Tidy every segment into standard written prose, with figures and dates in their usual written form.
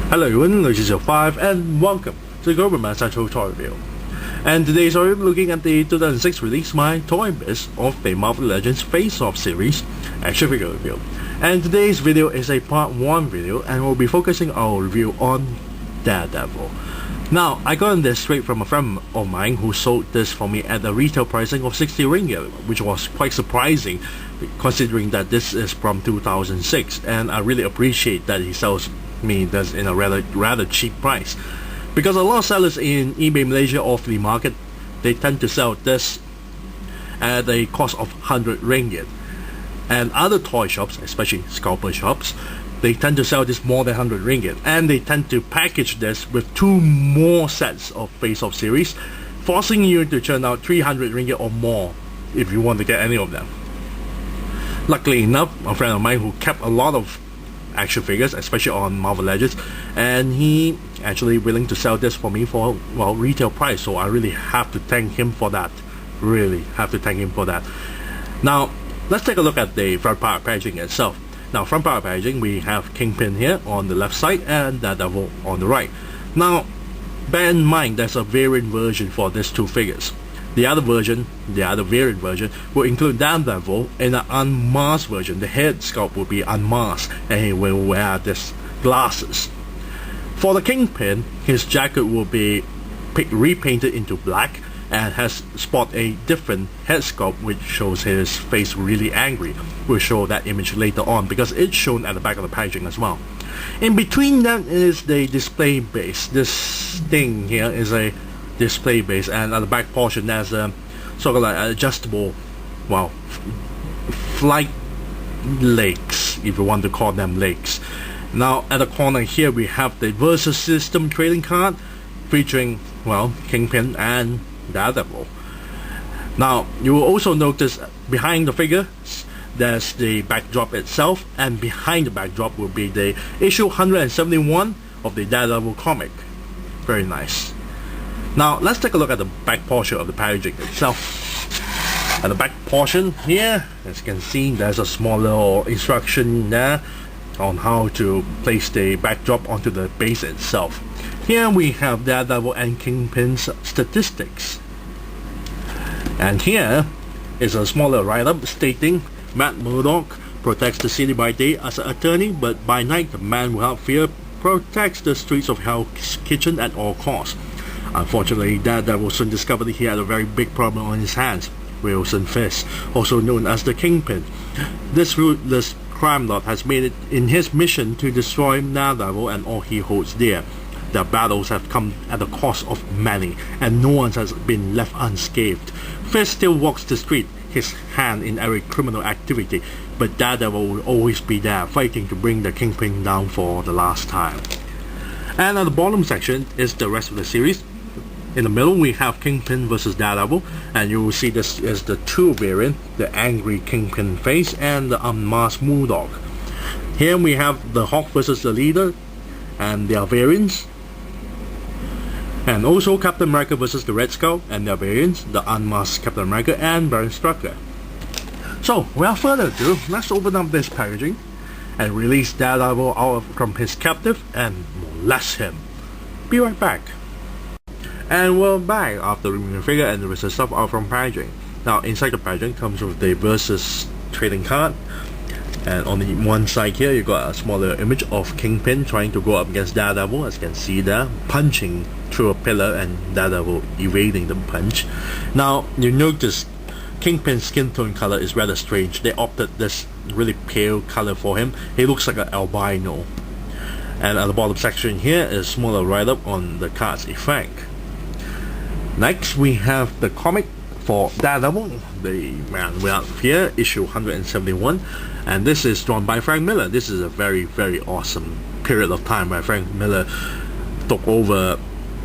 Hello everyone, this is your 5 and welcome to the Government Central Toy Review. And today we're looking at the 2006 release by ToyBiz of the Marvel Legends Face-Off series action figure review. And today's video is a part 1 video and we'll be focusing our review on Daredevil. Now, I got this straight from a friend of mine who sold this for me at the retail pricing of 60 ringgit, which was quite surprising considering that this is from 2006, and I really appreciate that he sells me this in a rather cheap price, because a lot of sellers in eBay Malaysia or flea market, they tend to sell this at a cost of 100 ringgit, and other toy shops, especially scalper shops, they tend to sell this more than 100 ringgit, and they tend to package this with 2 more sets of Face-Off series, forcing you to churn out 300 ringgit or more if you want to get any of them. Luckily enough, a friend of mine who kept a lot of action figures, especially on Marvel Legends, and he actually willing to sell this for me for, well, retail price, so I really have to thank him for that. Really have to thank him for that. Now, let's take a look at the front part packaging itself. Now, front part packaging, we have Kingpin here on the left side and Daredevil on the right. Now, bear in mind there's a variant version for these 2 figures. The other variant version will include Daredevil in an unmasked version. The head sculpt will be unmasked and he will wear these glasses. For the Kingpin, his jacket will be repainted into black and has spot a different head sculpt which shows his face really angry. We'll show that image later on because it's shown at the back of the packaging as well. In between them is the display base. This thing here is a display base, and at the back portion there's a sort of like adjustable, well, flight legs, if you want to call them legs. Now at the corner here we have the Versus System trading card featuring, well, Kingpin and Daredevil. Now you will also notice behind the figure there's the backdrop itself, and behind the backdrop will be the issue 171 of the Daredevil comic. Very nice. Now let's take a look at the back portion of the packaging itself. At the back portion here, as you can see, there's a small little instruction there on how to place the backdrop onto the base itself. Here we have Daredevil and Kingpin's statistics, and here is a smaller write-up stating Matt Murdock protects the city by day as an attorney, but by night the man without fear protects the streets of Hell's Kitchen at all costs. Unfortunately, Daredevil soon discovered he had a very big problem on his hands. Wilson Fisk, also known as the Kingpin, this ruthless crime lord has made it in his mission to destroy Daredevil and all he holds dear. Their battles have come at the cost of many, and no one has been left unscathed. Fisk still walks the street, his hand in every criminal activity, but Daredevil will always be there, fighting to bring the Kingpin down for the last time. And at the bottom section is the rest of the series. In the middle we have Kingpin versus Daredevil, and you will see this is the 2 variant, the angry Kingpin face and the unmasked Murdock. Here we have the Hawk versus the Leader and their variants, and also Captain America versus the Red Skull and their variants, the unmasked Captain America and Baron Strucker. So without further ado, let's open up this packaging and release Daredevil out from his captive and molest him. Be right back. And we're back after removing the figure and the rest of the stuff out from packaging. Now inside the packaging comes with the Versus trading card, and on the one side here you got a smaller image of Kingpin trying to go up against Daredevil, as you can see there, punching through a pillar and Daredevil evading the punch. Now you notice Kingpin's skin tone color is rather strange. They opted this really pale color for him. He looks like an albino. And at the bottom section here is a smaller write-up on the card's effect. Next we have the comic for Daredevil, the Man Without Fear, issue 171, and this is drawn by Frank Miller. This is a very awesome period of time where Frank Miller took over,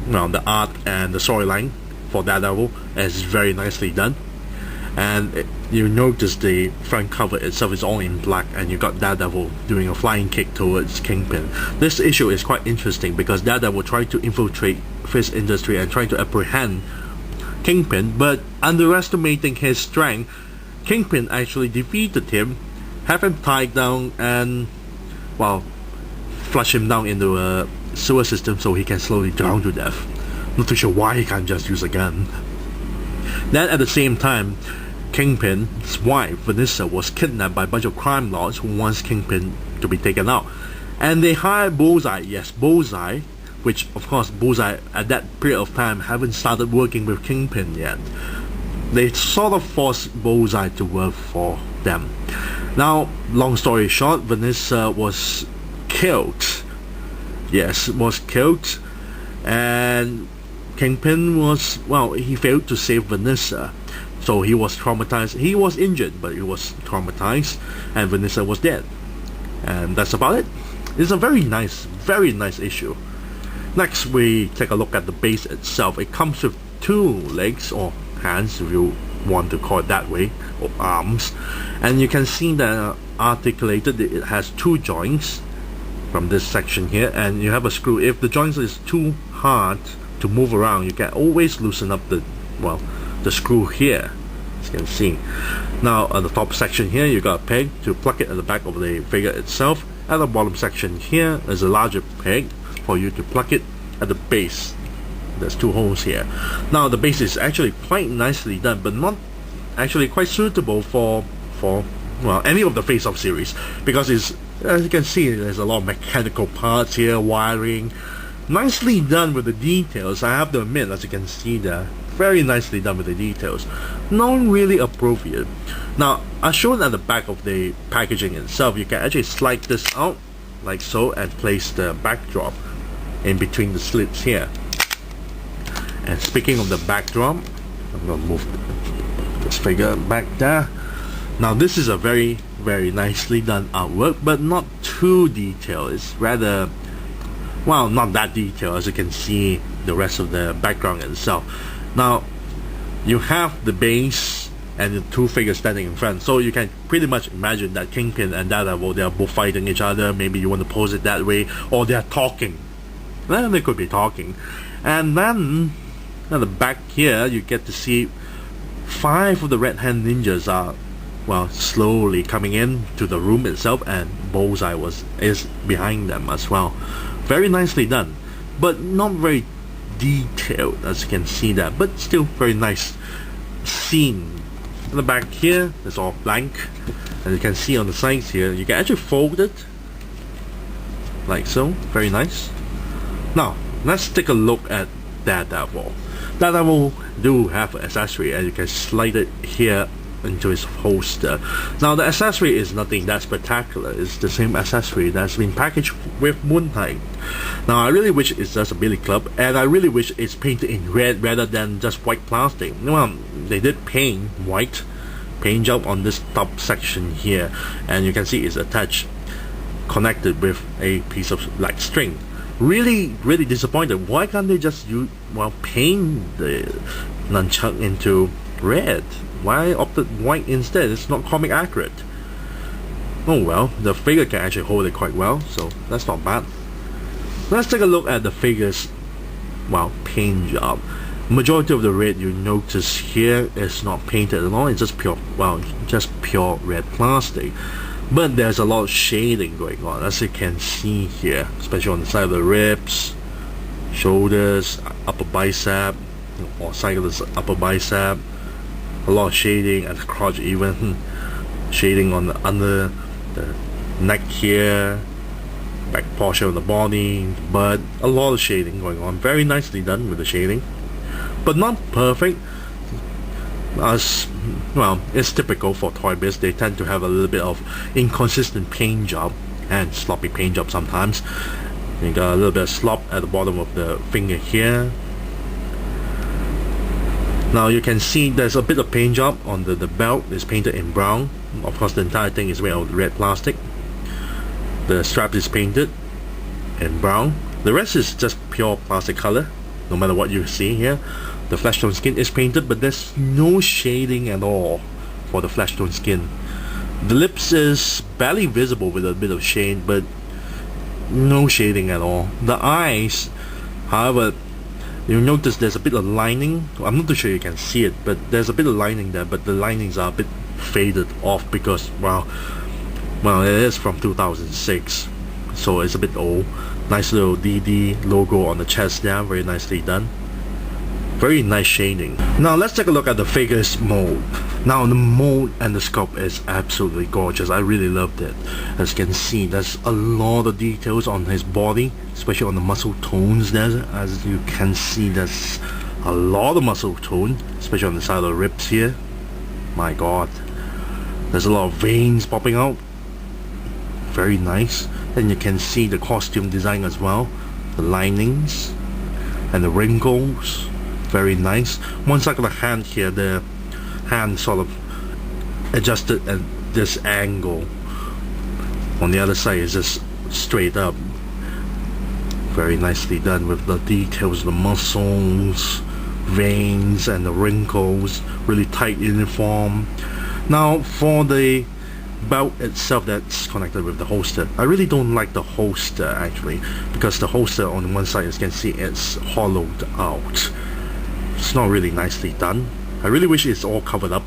well, the art and the storyline for Daredevil, and it's very nicely done. And you notice the front cover itself is all in black, and you got Daredevil doing a flying kick towards Kingpin. This issue is quite interesting because Daredevil tried to infiltrate Fisk industry and trying to apprehend Kingpin, but underestimating his strength, Kingpin actually defeated him, have him tied down, and, well, flush him down into a sewer system so he can slowly drown to death. Not too sure why he can't just use a gun. Then at the same time, Kingpin's wife, Vanessa, was kidnapped by a bunch of crime lords who wants Kingpin to be taken out. And they hired Bullseye, yes, Bullseye, which of course Bullseye at that period of time haven't started working with Kingpin yet. They sort of forced Bullseye to work for them. Now, long story short, Vanessa was killed. Yes, was killed. And Kingpin was, well, he failed to save Vanessa. So he was traumatized. He was injured, but he was traumatized. And Vanessa was dead. And that's about it. It's a very nice issue. Next, we take a look at the base itself. It comes with 2 legs, or hands if you want to call it that way, or arms. And you can see that articulated, it has 2 joints from this section here, and you have a screw. If the joint is too hard to move around, you can always loosen up the screw here, as you can see. Now at the top section here, you got a peg to plug it at the back of the figure itself. At the bottom section here, there's a larger peg for you to plug it at the base. There's 2 holes here. Now the base is actually quite nicely done, but not actually quite suitable for well, any of the Face-Off series, because it's, as you can see, there's a lot of mechanical parts here, wiring, nicely done with the details. I have to admit, as you can see there, very nicely done with the details. Not really appropriate. Now, as shown at the back of the packaging itself, you can actually slide this out like so and place the backdrop in between the slits here. And speaking of the backdrop, I'm going to move this figure back there. Now this is a very nicely done artwork, but not too detailed. It's rather, well, not that detailed, as you can see the rest of the background itself. Now you have the base and the 2 figures standing in front, so you can pretty much imagine that Kingpin and Daredevil, they are both fighting each other. Maybe you want to pose it that way, or they are talking. Well, they could be talking. And then at the back here, you get to see 5 of the Red Hand Ninjas are, well, slowly coming in to the room itself, and Bullseye is behind them as well. Very nicely done, but not very detailed, as you can see that, but still very nice scene. In the back here, it's all blank, and you can see on the sides here, you can actually fold it like so. Very nice. Now let's take a look at Daredevil. Daredevil do have an accessory, and you can slide it here into his holster. Now the accessory is nothing that spectacular. It's the same accessory that's been packaged with Moon Knight. Now I really wish it's just a billy club, and I really wish it's painted in red rather than just white plastic. Well, they did paint white paint job on this top section here, and you can see it's attached, connected with a piece of like string. Really disappointed. Why can't they just paint the nunchuck into red? Why opted white instead? It's not comic accurate. Oh well, the figure can actually hold it quite well, so that's not bad. Let's take a look at the figure's paint job. Majority of the red you notice here is not painted at all. It's just pure red plastic. But there's a lot of shading going on, as you can see here, especially on the side of the ribs, shoulders, upper bicep, or side of the upper bicep. A lot of shading at the crotch, even shading on the under the neck here, back portion of the body, but a lot of shading going on. Very nicely done with the shading, but not perfect. As well, it's typical for ToyBiz. They tend to have a little bit of inconsistent paint job and sloppy paint job sometimes. You got a little bit of slop at the bottom of the finger here. Now you can see there's a bit of paint job on the belt. It's painted in brown. Of course the entire thing is made of red plastic. The strap is painted in brown. The rest is just pure plastic color, no matter what you see here. The flesh tone skin is painted, but there's no shading at all for the flesh tone skin. The lips is barely visible with a bit of shade, but no shading at all. The eyes, however, you notice there's a bit of lining. I'm not too sure you can see it, but there's a bit of lining there, but the linings are a bit faded off because, well, it is from 2006. so it's a bit old. Nice little DD logo on the chest there, very nicely done. Very nice shading. Now let's take a look at the figure's mold. Now the mold and the sculpt is absolutely gorgeous. I really loved it. As you can see, there's a lot of details on his body, especially on the muscle tones there. As you can see, there's a lot of muscle tone, especially on the side of the ribs here. My god, there's a lot of veins popping out. Very nice. And you can see the costume design as well, the linings and the wrinkles. Very nice. One side of the hand here, the hand sort of adjusted at this angle. On the other side is just straight up. Very nicely done with the details, the muscles, veins and the wrinkles. Really tight uniform. Now for the belt itself that's connected with the holster, I really don't like the holster actually, because the holster on one side, as you can see, it's hollowed out. It's not really nicely done. I really wish it's all covered up.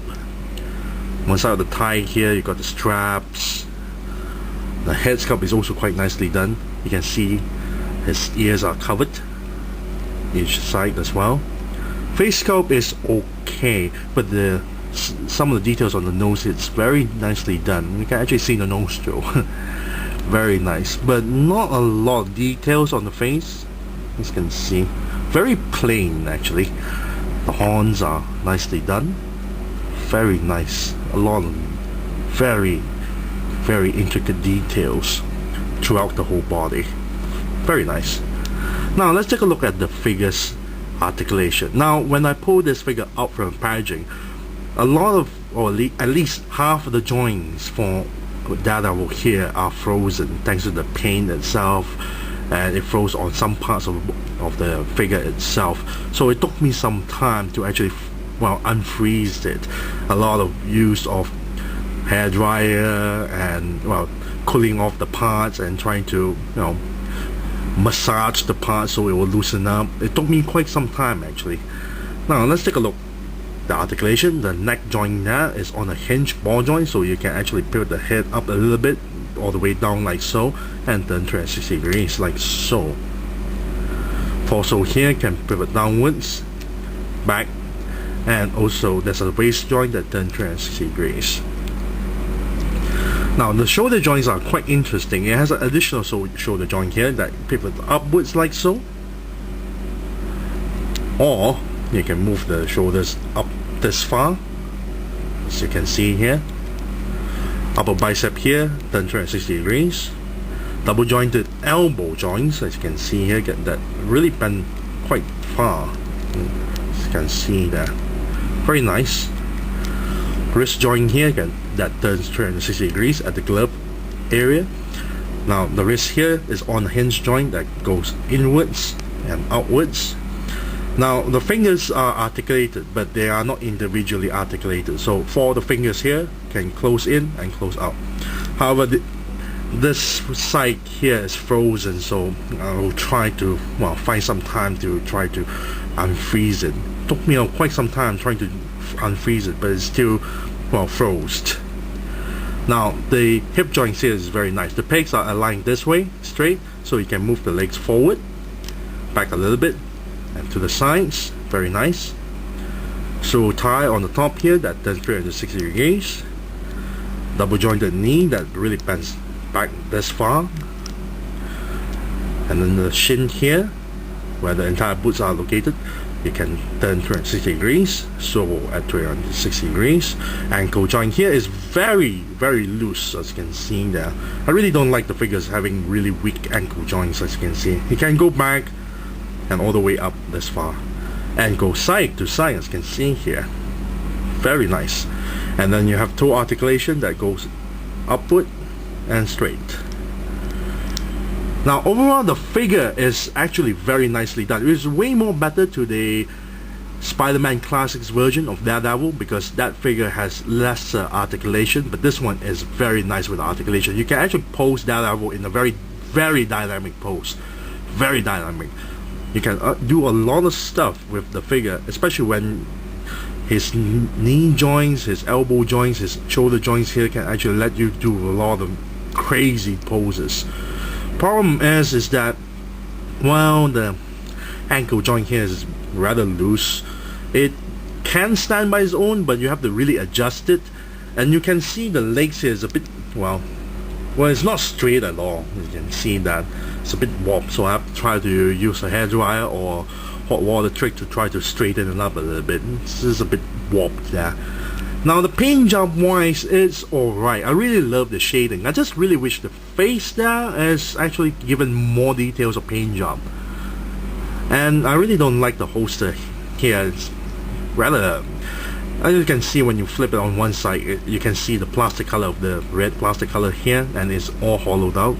One side of the tie here, you got the straps. The head sculpt is also quite nicely done. You can see his ears are covered, each side as well. Face sculpt is okay, but some of the details on the nose, it's very nicely done. You can actually see the nostril. Very nice, but not a lot of details on the face, as you can see. Very plain actually. The horns are nicely done. Very nice. A lot of very intricate details throughout the whole body. Very nice. Now let's take a look at the figure's articulation. Now when I pull this figure out from packaging, a lot of, or at least half of the joints for Daredevil here are frozen thanks to the paint itself, and it froze on some parts of the figure itself. So it took me some time to actually unfreeze it. A lot of use of hair dryer and cooling off the parts and trying to massage the parts so it will loosen up. It took me quite some time actually. Now let's take a look. The articulation, the neck joint there is on a hinge ball joint, so you can actually pivot the head up a little bit all the way down like so, and then 360 degrees like so. Torso here can pivot downwards, back, and also there's a waist joint that turns 360 degrees. Now the shoulder joints are quite interesting. It has an additional shoulder joint here that pivots upwards like so, or you can move the shoulders up this far, as you can see here. Upper bicep here, turn 360 degrees. Double jointed elbow joints, as you can see here, get that really bend quite far, as you can see there. Very nice. Wrist joint here, that turns 360 degrees at the glove area. Now the wrist here is on a hinge joint that goes inwards and outwards. Now the fingers are articulated, but they are not individually articulated. So for the fingers here can close in and close out. However, this side here is frozen, so I will try to find some time to try to unfreeze it. Took me quite some time trying to unfreeze it, but it's still froze. Now the hip joints here is very nice. The pegs are aligned this way straight, so you can move the legs forward, back a little bit, and to the sides. Very nice. So tie on the top here that turns 360 degrees. Double jointed knee that really bends back this far, and then the shin here where the entire boots are located, you can turn 360 degrees, so at 360 degrees. Ankle joint here is very loose, as you can see there. I really don't like the figures having really weak ankle joints, as you can see. You can go back and all the way up this far, and go side to side, as you can see here. Very nice. And then you have toe articulation that goes upward and straight. Now overall the figure is actually very nicely done. It is way more better to the Spider-Man Classics version of Daredevil, because that figure has lesser articulation, but this one is very nice with the articulation. You can actually pose Daredevil in a very dynamic pose. Very dynamic. You can do a lot of stuff with the figure, especially when his knee joints, his elbow joints, his shoulder joints here can actually let you do a lot of crazy poses. Problem is that, well, the ankle joint here is rather loose. It can stand by its own, but you have to really adjust it. And you can see the legs here is a bit, well, it's not straight at all. You can see that it's a bit warped, so I have to try to use a hairdryer or hot water trick to try to straighten it up a little bit. This is a bit warped there. Now the paint job wise, it's alright. I really love the shading. I just really wish the face there is actually given more details of paint job. And I really don't like the holster here. It's rather, as you can see when you flip it on one side, you can see the plastic color of the red plastic color here, and it's all hollowed out.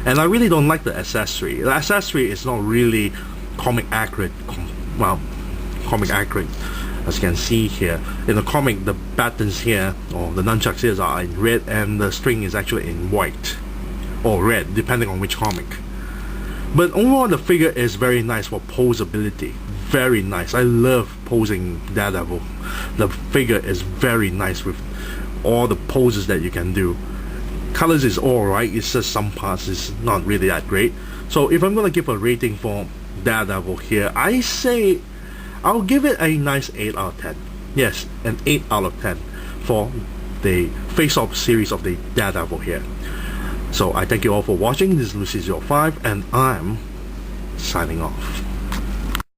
And I really don't like the accessory. The accessory is not really comic accurate. Comic accurate. As you can see here, in the comic, the buttons here, or the nunchucks here, are in red, and the string is actually in white or red, depending on which comic. But overall, the figure is very nice for posability. Very nice. I love posing Daredevil. The figure is very nice with all the poses that you can do. Colors is alright, it's just some parts is not really that great. So if I'm gonna give a rating for Daredevil here, I say I'll give it a nice 8 out of 10. Yes, an 8 out of 10 for the face-off series of the Daredevil here. So I thank you all for watching. This is Lucy05, and I'm signing off.